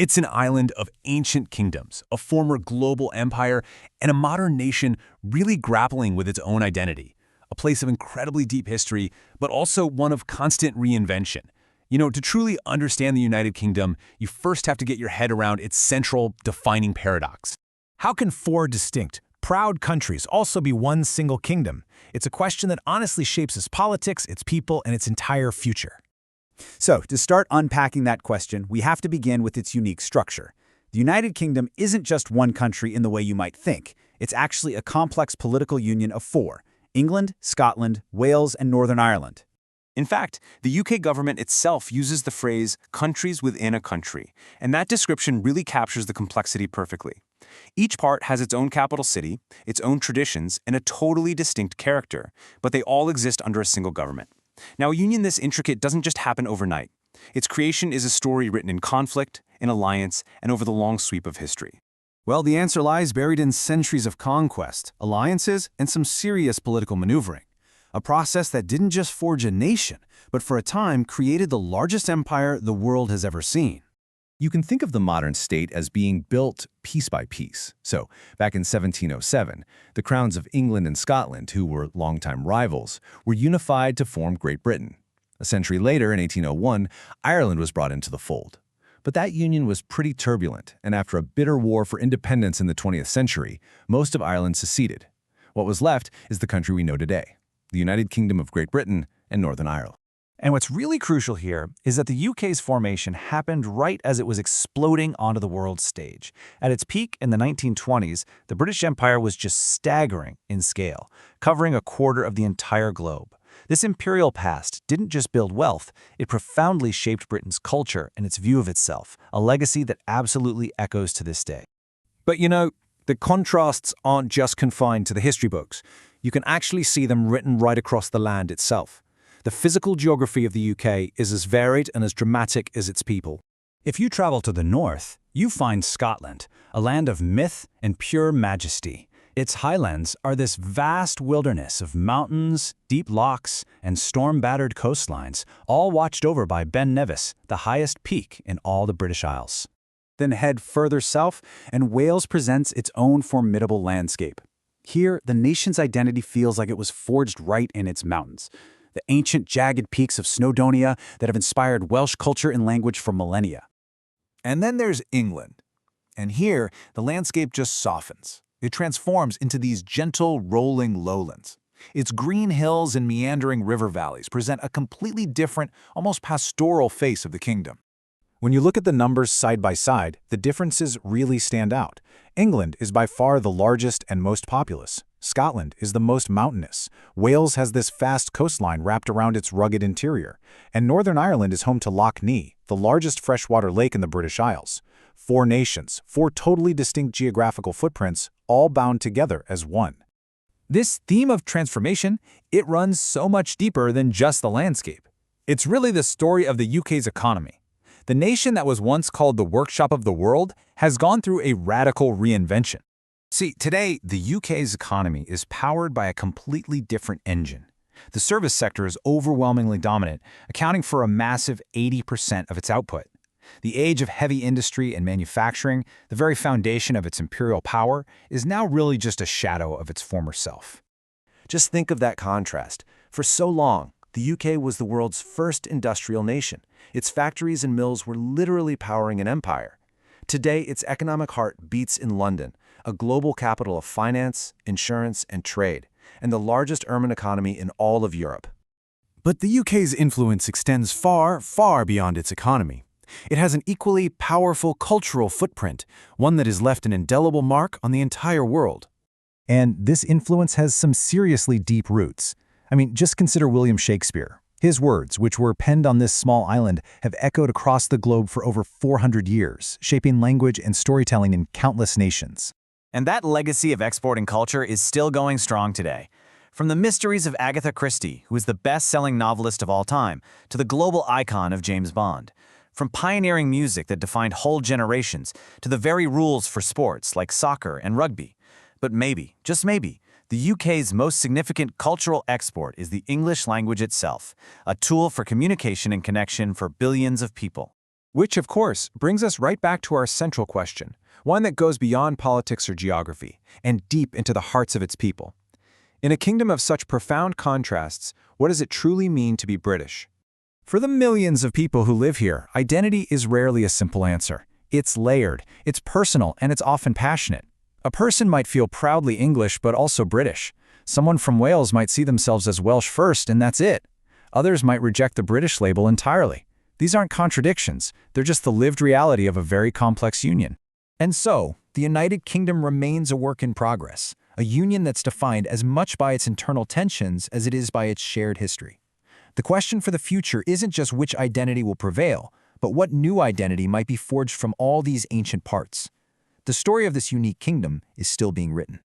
It's an island of ancient kingdoms, a former global empire, and a modern nation really grappling with its own identity. A place of incredibly deep history, but also one of constant reinvention. To truly understand the United Kingdom, you first have to get your head around its central, defining paradox. How can four distinct, proud countries also be one single kingdom? It's a question that honestly shapes its politics, its people, and its entire future. So, to start unpacking that question, we have to begin with its unique structure. The United Kingdom isn't just one country in the way you might think. It's actually a complex political union of four: England, Scotland, Wales, and Northern Ireland. In fact, the UK government itself uses the phrase countries within a country, and that description really captures the complexity perfectly. Each part has its own capital city, its own traditions, and a totally distinct character, but they all exist under a single government. Now, a union this intricate doesn't just happen overnight. Its creation is a story written in conflict, in alliance, and over the long sweep of history. Well, the answer lies buried in centuries of conquest, alliances, and some serious political maneuvering. A process that didn't just forge a nation, but for a time created the largest empire the world has ever seen. You can think of the modern state as being built piece by piece. So, back in 1707, the crowns of England and Scotland, who were longtime rivals, were unified to form Great Britain. A century later, in 1801, Ireland was brought into the fold. But that union was pretty turbulent, and after a bitter war for independence in the 20th century, most of Ireland seceded. What was left is the country we know today, the United Kingdom of Great Britain and Northern Ireland. And what's really crucial here is that the UK's formation happened right as it was exploding onto the world stage. At its peak in the 1920s, the British Empire was just staggering in scale, covering a quarter of the entire globe. This imperial past didn't just build wealth, it profoundly shaped Britain's culture and its view of itself, a legacy that absolutely echoes to this day. But the contrasts aren't just confined to the history books. You can actually see them written right across the land itself. The physical geography of the UK is as varied and as dramatic as its people. If you travel to the north, you find Scotland, a land of myth and pure majesty. Its highlands are this vast wilderness of mountains, deep lochs, and storm-battered coastlines, all watched over by Ben Nevis, the highest peak in all the British Isles. Then head further south, and Wales presents its own formidable landscape. Here, the nation's identity feels like it was forged right in its mountains. The ancient jagged peaks of Snowdonia that have inspired Welsh culture and language for millennia. And then there's England. And here, the landscape just softens. It transforms into these gentle, rolling lowlands. Its green hills and meandering river valleys present a completely different, almost pastoral face of the kingdom. When you look at the numbers side by side, the differences really stand out. England is by far the largest and most populous. Scotland is the most mountainous. Wales has this vast coastline wrapped around its rugged interior. And Northern Ireland is home to Loch Ness, the largest freshwater lake in the British Isles. Four nations, four totally distinct geographical footprints, all bound together as one. This theme of transformation, it runs so much deeper than just the landscape. It's really the story of the UK's economy. The nation that was once called the workshop of the world has gone through a radical reinvention. See, today, the UK's economy is powered by a completely different engine. The service sector is overwhelmingly dominant, accounting for a massive 80% of its output. The age of heavy industry and manufacturing, the very foundation of its imperial power, is now really just a shadow of its former self. Just think of that contrast. For so long, the UK was the world's first industrial nation. Its factories and mills were literally powering an empire. Today, its economic heart beats in London, a global capital of finance, insurance, and trade, and the largest urban economy in all of Europe. But the UK's influence extends far, far beyond its economy. It has an equally powerful cultural footprint, one that has left an indelible mark on the entire world. And this influence has some seriously deep roots. Just consider William Shakespeare. His words, which were penned on this small island, have echoed across the globe for over 400 years, shaping language and storytelling in countless nations. And that legacy of exporting culture is still going strong today. From the mysteries of Agatha Christie, who is the best-selling novelist of all time, to the global icon of James Bond. From pioneering music that defined whole generations, to the very rules for sports like soccer and rugby. But maybe, just maybe, the UK's most significant cultural export is the English language itself, a tool for communication and connection for billions of people. Which, of course, brings us right back to our central question, one that goes beyond politics or geography, and deep into the hearts of its people. In a kingdom of such profound contrasts, what does it truly mean to be British? For the millions of people who live here, identity is rarely a simple answer. It's layered, it's personal, and it's often passionate. A person might feel proudly English but also British. Someone from Wales might see themselves as Welsh first, and that's it. Others might reject the British label entirely. These aren't contradictions, they're just the lived reality of a very complex union. And so, the United Kingdom remains a work in progress, a union that's defined as much by its internal tensions as it is by its shared history. The question for the future isn't just which identity will prevail, but what new identity might be forged from all these ancient parts. The story of this unique kingdom is still being written.